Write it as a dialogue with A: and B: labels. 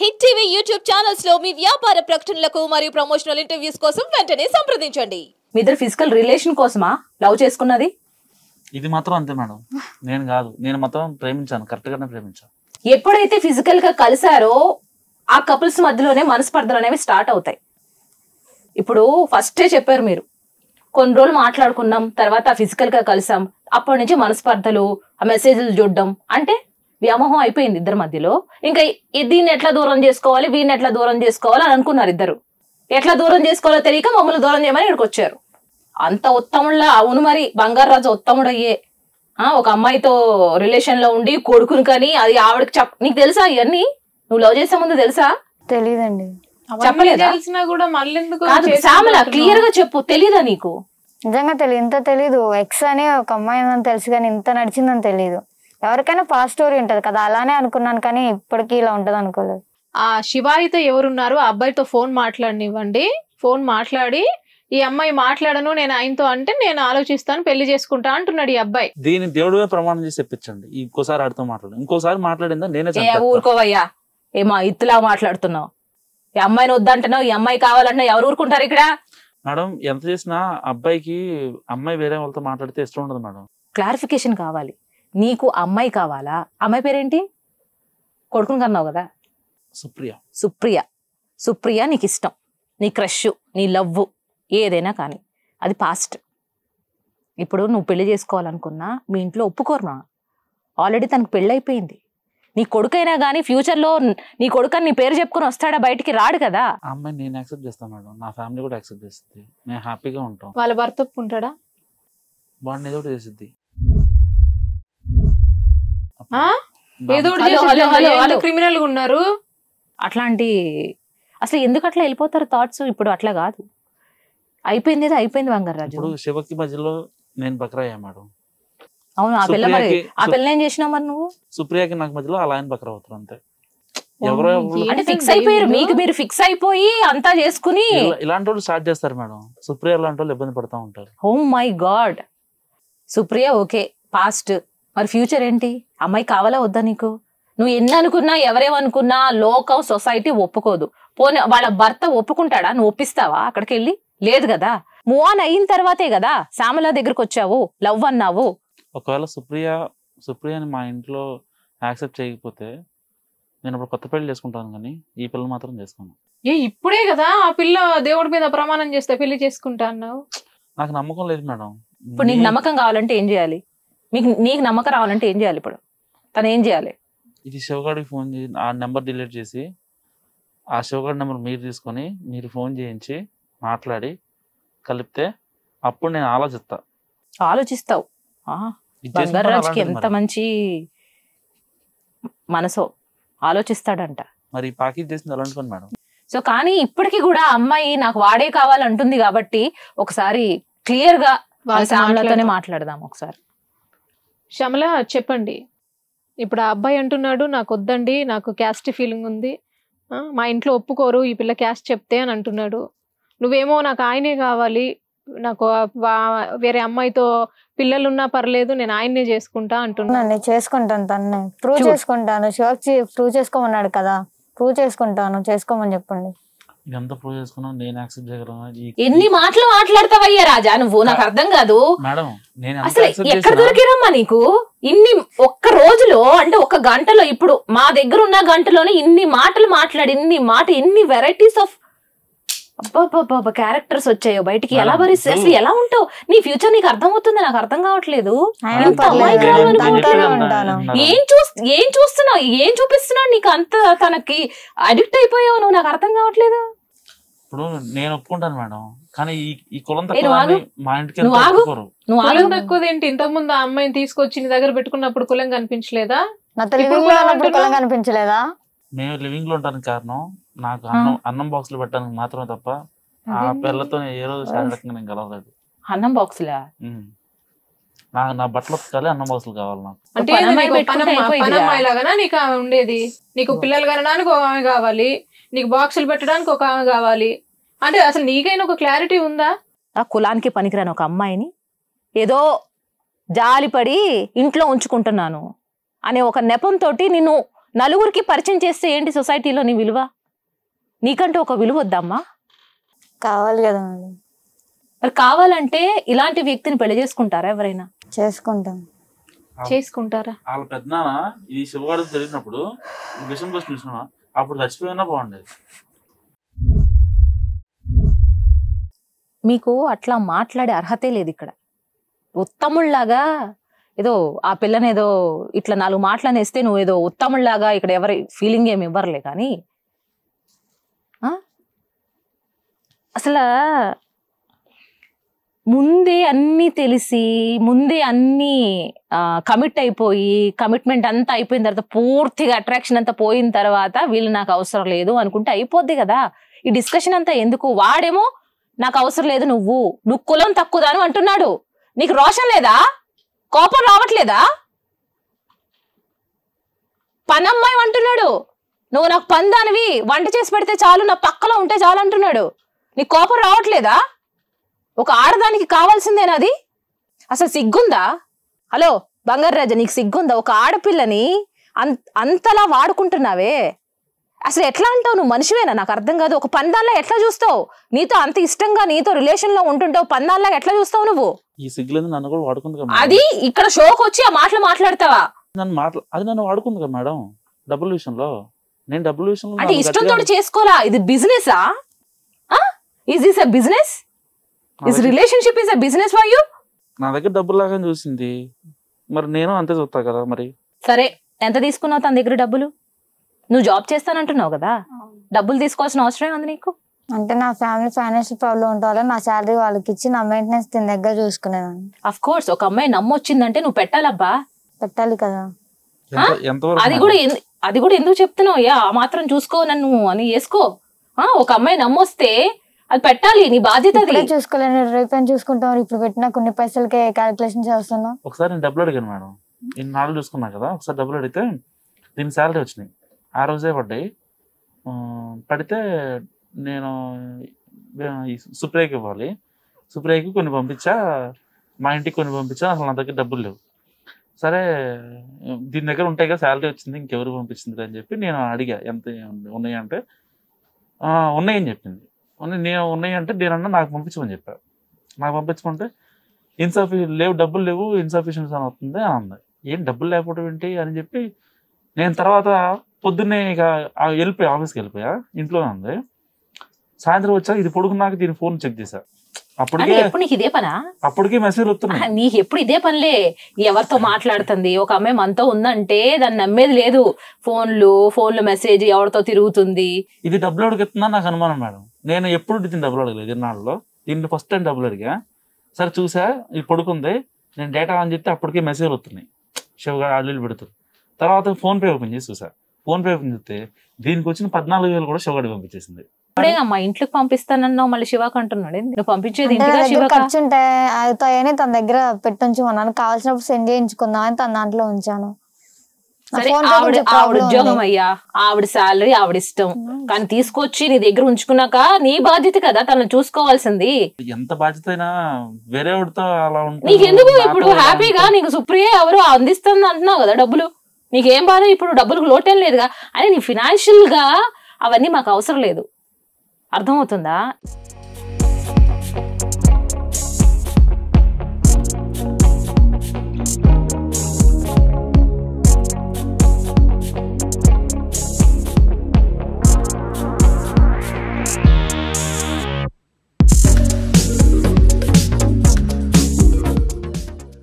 A: Hit TV YouTube channels లో మీ వ్యాపార ప్రకటనలకు మరియు ప్రమోషనల్ ఇంటర్వ్యూస్ కోసం వెంటనే సంప్రదించండి.
B: మీ ఇద్దరు ఫిజికల్ రిలేషన్ కోసమా లవ్ చేసుకున్నది?
C: ఇది మాత్రం అంతే మేడం. నేను కాదు, నేను మాత్రం ప్రేమించాను, కరెక్ట్ గానే ప్రేమించాను.
B: ఎప్పుడైతే ఫిజికల్ గా కలిసారో ఆ కపుల్స్ మధ్యలోనే మనస్పర్ధలు అనేవి స్టార్ట్ అవుతాయి. ఇప్పుడు ఫస్టే చెప్పారు మీరు, కొన్ని రోజులు మాట్లాడుకున్నాం, తర్వాత ఫిజికల్ గా కలిసాం, అప్పటి నుంచి మనస్పర్ధలు, ఆ మెసేజ్లు చూడడం, అంటే వ్యామోహం అయిపోయింది ఇద్దరి మధ్యలో. ఇంకా దీన్ని ఎట్లా దూరం చేసుకోవాలి, వీడిని ఎట్లా దూరం చేసుకోవాలి అని అనుకున్నారు ఇద్దరు. ఎట్లా దూరం చేసుకోవాలో తెలియక మమ్మల్ని దూరం చేయమని ఇక్కడికి వచ్చారు. అంత ఉత్తముళ్ళ అవును మరి, బంగారు రాజు ఉత్తముడు అయ్యే ఒక అమ్మాయితో రిలేషన్ లో ఉండి కొడుకుని కానీ అది ఆవిడకి నీకు తెలుసా ఇవన్నీ? నువ్వు లవ్ చేసే ముందు తెలుసా?
D: తెలీదండి.
B: చెప్పలేదా? శ్యామల క్లియర్ గా చెప్పు, తెలీదా నీకు?
D: నిజంగా తెలియదు, ఇంత తెలీదు. ఎక్స్ అని ఒక అమ్మాయి ఉందని తెలుసు కానీ ఇంత నడిచిందని తెలీదు. ఎవరికైనా పాస్ట్ స్టోరీ ఉంటది కదా, అలానే అనుకున్నాను కానీ ఇప్పటికీ ఇలా ఉంటది అనుకోలేదు.
E: ఆ శివ అయితే ఎవరున్నారు, ఆ అబ్బాయితో ఫోన్ మాట్లాడనివ్వండి. ఫోన్ మాట్లాడి ఈ అమ్మాయి మాట్లాడను నేను ఆయనతో అంటే నేను ఆలోచిస్తాను, పెళ్లి చేసుకుంటా అంటున్నాడు ఈ అబ్బాయి.
C: దీన్ని దేవుడిగా ప్రమాణం చేసి చెప్పించండి. ఇంకోసారి ఆడితో మాట్లాడు, ఇంకోసారి మాట్లాడిందా నేనే
B: ఊరుకోవయ్యా, ఏమా ఇత్తులా మాట్లాడుతున్నావు? ఈ అమ్మాయిని వద్దంటున్నావు, ఈ అమ్మాయి కావాలంటున్నావు, ఎవరు ఊరుకుంటారు ఇక్కడ?
C: మేడం ఎంత చేసినా అబ్బాయికి అమ్మాయి వేరే వాళ్ళతో మాట్లాడితే ఇష్టం ఉండదు మేడం.
B: క్లారిఫికేషన్ కావాలి. నీకు అమ్మాయి కావాలా? అమ్మాయి పేరేంటి? కొడుకుని కన్నావు కదా,
C: సుప్రియ.
B: సుప్రియ. సుప్రియ నీకు ఇష్టం, నీ క్రష్, నీ లవ్ ఏదైనా కానీ అది పాస్ట్. ఇప్పుడు నువ్వు పెళ్లి చేసుకోవాలనుకున్నా మీ ఇంట్లో ఒప్పుకోరునా? ఆల్రెడీ తనకు పెళ్ళి అయిపోయింది. నీ కొడుకైనా కానీ ఫ్యూచర్లో నీ కొడుకు నీ పేరు చెప్పుకొని వస్తాడా, బయటికి రాడు కదా.
C: ఆ అమ్మాయిని నేను యాక్సెప్ట్ చేస్తాను మేడం, నా ఫ్యామిలీ కూడా యాక్సెప్ట్ చేస్తుంది, నేను హ్యాపీగా ఉంటాం.
E: వాళ్ళ భర్త ఒప్పుకుంటాడా?
C: వాడిని ఏదో చేసిద్ది.
E: ఏదో క్రిమినల్ గా ఉన్నారు.
B: అట్లాంటి అసలు ఎందుకు అట్లా వెళ్ళిపోతారు థాట్స్? ఇప్పుడు అట్లా కాదు, అయిపోయింది అయిపోయింది బంగారు రాజు.
C: ఇప్పుడు శివకి మధ్యలో నేను బక్రా అయ్యా మేడం.
B: అవును, ఆ పిల్ల మరి ఆ పిల్ల ఏం చేసినావు మరి నువ్వు?
C: సుప్రియకి నాకు మధ్యలో అలా ఆయన బక్రా అవుతారు అంతే. ఎవరో
B: అంటే ఫిక్స్ అయిపోయారు, మీకు మీరు ఫిక్స్ అయిపోయి అంతా చేసుకుని
C: ఇలాంటి వాళ్ళు స్టార్ట్ చేస్తారు మేడం. సుప్రియ లాంటి వాళ్ళు ఇబ్బంది పడతా ఉంటారు.
B: Oh my god. Supriya okay past, మరి ఫ్యూచర్ ఏంటి? అమ్మాయి కావాలా వద్దా నీకు? నువ్వు ఎన్ని అనుకున్నా, ఎవరేమనుకున్నా లోకం సొసైటీ ఒప్పుకోదు. పోనీ వాళ్ళ భర్త ఒప్పుకుంటాడా? నువ్వు ఒప్పిస్తావా అక్కడికి వెళ్ళి? లేదు కదా. మూవ్ ఆన్ అయిన తర్వాతే కదా శ్యామల దగ్గరకు వచ్చావు, లవ్ అన్నావు.
C: ఒకవేళ సుప్రియని మా ఇంట్లో యాక్సెప్ట్ చేయకపోతే నేను ఇప్పుడు కొత్త పెళ్లి చేసుకుంటాను, కానీ ఈ పిల్లలు మాత్రం చేసుకోను.
E: ఇప్పుడే కదా ఆ పిల్ల దేవుడి మీద ప్రమాణం చేస్తే పెళ్లి చేసుకుంటా అన్నావు.
C: నాకు నమ్మకం లేదు మేడం.
B: ఇప్పుడు నీకు నమ్మకం కావాలంటే ఏం చేయాలి? నీకు నమ్మకం రావాలంటే ఏం చేయాలి? ఇప్పుడు తను ఏం చేయాలి?
C: ఇది శివగాడికి ఫోన్ చేసి ఆ నెంబర్ డిలీట్ చేసి ఆ శివగాడి నెంబర్ మీరు తీసుకొని మీరు ఫోన్ చేయించి మాట్లాడి కలిపితే అప్పుడు నేను ఆలోచిస్తావు. బంగారు రాజుకి ఎంత మంచి మనసో, ఆలోచిస్తాడంట. మరి ప్యాకేజ్ చేసింది అలాంటి పని మేడం.
B: సో కానీ ఇప్పటికీ కూడా అమ్మాయి నాకు వాడే కావాలంటుంది కాబట్టి ఒకసారి క్లియర్ గా శ్యామలతోనే మాట్లాడదాం ఒకసారి.
E: శ్యామల చెప్పండి, ఇప్పుడు ఆ అబ్బాయి అంటున్నాడు నాకు వద్దండి, నాకు క్యాస్ట్ ఫీలింగ్ ఉంది, మా ఇంట్లో ఒప్పుకోరు ఈ పిల్ల క్యాస్ట్ చెప్తే అని అంటున్నాడు. నువ్వేమో నాకు ఆయనే కావాలి, నాకు వేరే అమ్మాయితో పిల్లలున్నా పర్లేదు నేను ఆయన్నే చేసుకుంటా అంటున్నాను.
D: చేసుకుంటాను, తన్నే ప్రూవ్ చేసుకుంటాను. షోక్ ప్రూవ్ చేసుకోమన్నాడు కదా, ప్రూవ్ చేసుకుంటాను, చేసుకోమని చెప్పండి.
C: ఇదంతా ప్రూవ్ చేసుకున్నా నేను యాక్సెప్ట్ చేయగలను.
B: ఎన్ని మాటలు మాట్లాడతావయ్యా రాజా నువ్వు? నాకు అర్థం కాదు
C: మేడం. నేను
B: అసలు ఎక్కడ దొరికిరమ్మా నీకు ఇన్ని ఒక్క రోజులో? అంటే ఒక గంటలో, ఇప్పుడు మా దగ్గర ఉన్న గంటలోనే ఇన్ని మాటలు మాట్లాడి, ఇన్ని వెరైటీస్ ఆఫ్ క్యారెక్టర్స్ వచ్చాయో బయటికి. ఎలా భరిస్తే అసలు ఎలా ఉంటావు? నీ ఫ్యూచర్ నీకు అర్థం అవుతుంది? నాకు అర్థం కావట్లేదు. ఏం చూస్తున్నావు, ఏం చూపిస్తున్నావు? నీకు అంత తనకి అడిక్ట్ అయిపోయావు నువ్వు, నాకు అర్థం కావట్లేదు.
C: ఇప్పుడు నేను ఒప్పుకుంటాను మేడం, కానీ ఈ కులం మా ఇంటికి
E: కులం తక్కువదేంటి? ఇంతకు ముందు ఆ అమ్మాయిని తీసుకొచ్చి నీ దగ్గర పెట్టుకున్నప్పుడు కులం కనిపించలేదా?
D: కులం కనిపించలేదా?
C: మేము లివింగ్ లో ఉంటానికి కారణం నాకు అన్నం బాక్స్ లో పెట్టడానికి మాత్రమే తప్ప ఆ పిల్లతో ఏ రోజు శారీరకంగా నేను కలవలేదు.
B: అన్నం బాక్స్ లా
C: నా బట్టలు ఉతకాలి, అన్నం బాక్సులు కావాలి నాకు.
E: అంటే పనమ్మాయిలాగానా నీకు ఉండేది? నీకు పిల్లలు కనడానికి ఒక ఆమె కావాలి, నీకు బాక్సులు పెట్టడానికి ఒక ఆమె కావాలి అంటే అసలు నీకైనా ఒక క్లారిటీ ఉందా?
B: ఆ కులానికి పనికిరాని ఒక అమ్మాయిని ఏదో జాలిపడి ఇంట్లో ఉంచుకుంటున్నాను అనే ఒక నెపంతో నిన్ను నలుగురికి పరిచయం చేస్తే ఏంటి సొసైటీలో నీ విలువ? నీకంటూ ఒక విలువ వద్దమ్మా?
D: కావాలి కదా మేడం.
B: మరి కావాలంటే ఇలాంటి వ్యక్తిని పెళ్లి చేసుకుంటారా ఎవరైనా?
D: చేసుకుంటాం.
E: చేసుకుంటారా?
C: వాళ్ళ పెద్దనాన్న ఈ శివగాడు తెలిసినప్పుడు విషయం కోసం చూసినా అప్పుడు చచ్చిపోయినా బాగుండేది.
B: మీకు అట్లా మాట్లాడే అర్హతే లేదు ఇక్కడ. ఉత్తముళ్లాగా ఏదో ఆ పిల్లని ఏదో ఇట్లా 4 మాటలనేస్తే నువ్వు ఏదో ఉత్తముళ్లాగా ఇక్కడ ఎవరి ఫీలింగ్ ఏమి ఇవ్వరులే. కానీ అసలు ముందే అన్నీ తెలిసి ముందే అన్నీ కమిట్ అయిపోయి కమిట్మెంట్ అంతా అయిపోయిన తర్వాత పూర్తిగా అట్రాక్షన్ అంతా పోయిన తర్వాత వీళ్ళు నాకు అవసరం లేదు అనుకుంటే అయిపోద్ది కదా. ఈ డిస్కషన్ అంతా ఎందుకు? వాడేమో నాకు అవసరం లేదు, నువ్వు కులం తక్కువదాను అంటున్నాడు. నీకు రోషన్ లేదా? కోపం రావట్లేదా? పనమ్మాయి అంటున్నాడు, నువ్వు నాకు పందానివి, వంట చేసి పెడితే చాలు, నా పక్కలో ఉంటే చాలు అంటున్నాడు. నీకు కోపం రావట్లేదా? ఒక ఆడదానికి కావాల్సిందేనాది? అసలు సిగ్గుందా? హలో బంగారు రాజా, నీకు సిగ్గుందా? ఒక ఆడపిల్లని అంతలా వాడుకుంటున్నావే. అసలు ఎట్లా అంటావు? నువ్వు మనిషివేనా? నాకు అర్థం కాదు. ఒక పందాల్లా ఎట్లా చూస్తావు? నీతో అంత ఇష్టంగా నీతో రిలేషన్ లో ఉంటుంటావు, పందాల్లా ఎట్లా చూస్తావు నువ్వు?
C: ఈ సిగ్గులేదు నన్ను కూడా వాడుకుంది కదా.
B: అది ఇక్కడ షోకి వచ్చి ఆ మాటలు మాట్లాడతావా?
C: అది నన్ను వాడుకుంది కదా మేడం డబ్బుల విషయంలో. నేను డబ్బుల విషయంలో
B: అంటే ఇష్టంతో చేసుకోవాలా? ఇది బిజినెసా? Is this a business? Is relationship is a business for you?
C: నా దగ్గర డబ్బులు లాగా చూసింది, మరి నేను అంతే చూస్తా కదా. మరి
B: సరే, ఎంత తీసుకున్నావు తన దగ్గర డబ్బులు? నువ్వు జాబ్ చేస్తానంటున్నావు కదా, డబ్బులు తీసుకోవాల్సిన అవసరం ఉంది నీకు?
D: అంటే నా ఫ్యామిలీ ఫైనాన్షియల్ ప్రాబ్లం ఉంటే నా శాలరీ వాళ్ళకి ఇచ్చి నా మెయింటెనెన్స్ దీని దగ్గర చూసుకునేదాన్ని.
B: అఫ్ కోర్స్ ఒక అమ్మాయి నమ్మొచ్చిందంటే నువ్వు పెట్టాలబ్బా,
D: పెట్టాలి కదా.
B: అది కూడా ఎందుకు చెప్తున్నావు? ఆ మాత్రం చూసుకో నన్ను అని వేసుకో. ఒక అమ్మాయి నమ్మొస్తే అది పెట్టాలి, నీ బాధ్యత.
D: చూసుకోలేను, రేపు చూసుకుంటాం. ఇప్పుడు పెట్టినా కొన్ని పైసలకే క్యాలిక్యులేషన్ చేస్తున్నాం.
C: ఒకసారి నేను డబ్బులు అడిగాను మేడం, ఇన్ని నాలుగు చూసుకున్నా కదా. ఒకసారి డబ్బులు అడిగితే దీనికి శాలరీ వచ్చినాయి, ఆ రోజే పడ్డాయి. పడితే నేను సుప్రియకి ఇవ్వాలి, సుప్రియకి కొన్ని పంపించా, మా ఇంటికి కొన్ని పంపించా. అసలు నా దగ్గర డబ్బులు లేవు. సరే దీని దగ్గర ఉంటాయి కదా, శాలరీ వచ్చింది, ఇంకెవరు పంపించింది అని చెప్పి నేను అడిగా ఎంత ఉన్నాయంటే ఉన్నాయని చెప్పింది. నేను ఉన్నాయంటే నేనన్నా నాకు పంపించమని చెప్పాను. నాకు పంపించమంటే లేవు, డబ్బులు లేవు, ఇన్సఫిషియన్స్ అని అవుతుంది అని అంది. ఏం డబ్బులు లేకపోవడం ఏంటి అని చెప్పి నేను తర్వాత పొద్దున్నే ఇక వెళ్ళిపోయా, ఆఫీస్కి వెళ్ళిపోయా. ఇంట్లోనే ఉంది. సాయంత్రం వచ్చాక ఇది పొడుకున్నాక దీని ఫోన్ చెక్ చేశా. అప్పటికే మెసేజ్ వస్తున్నాయి.
B: నీకు ఎప్పుడు ఇదే పనిలే, ఎవరితో మాట్లాడుతుంది ఒక అమ్మాయి మనతో ఉందంటే దాన్ని నమ్మేది లేదు. ఫోన్లు మెసేజ్ ఎవరితో తిరుగుతుంది.
C: ఇది డబ్బులు అడుగుతున్నా నాకు అనుమానం మేడం. నేను ఎప్పుడు దీన్ని డబ్బులు అడగలేదు ఇన్నాళ్ళలో. దీన్ని ఫస్ట్ టైం డబ్బులు అడిగా. సరే చూసా, ఇది పడుకుంది, నేను డేటా ఆన్ చెప్తే అప్పటికే మెసేజ్ వస్తున్నాయి, శివగాడు ఆళ్ళు పెడుతుంది. తర్వాత ఫోన్ పే ఓపెన్ చేసి చూసా. ఫోన్ పే ఓపెన్ చేస్తే దీనికి వచ్చిన 14,000 కూడా శివగాడి పంపించేసింది.
B: మా ఇంట్లోకి పంపిస్తానన్నావు, మళ్ళీ శివాకి అంటున్నాడు. నువ్వు పంపించేది
D: ఖర్చు ఉంటాయి అవుతాయని తన దగ్గర పెట్టుంచుకున్నాను. కావాల్సినప్పుడు సెండ్ చేయించుకుందాం అని తన దాంట్లో ఉంచాను.
B: ఆవిడ ఉద్యోగం అయ్యా, ఆవిడ శాలరీ ఆవిడ ఇష్టం, కానీ తీసుకొచ్చి నీ దగ్గర ఉంచుకున్నాక నీ బాధ్యత కదా తను చూసుకోవాల్సింది.
C: ఎంత బాధ్యత అయినా వేరే అలా ఉంటుంది.
B: నీకెందుకు ఇప్పుడు హ్యాపీగా నీకు సుప్రియ ఎవరు అందిస్తుంది అంటున్నావు కదా డబ్బులు, నీకేం బాధ? ఇప్పుడు డబ్బులకు లోటేం లేదుగా. అని నీ ఫినాన్షియల్ గా అవన్నీ మాకు అవసరం లేదు, అర్థమవుతుందా?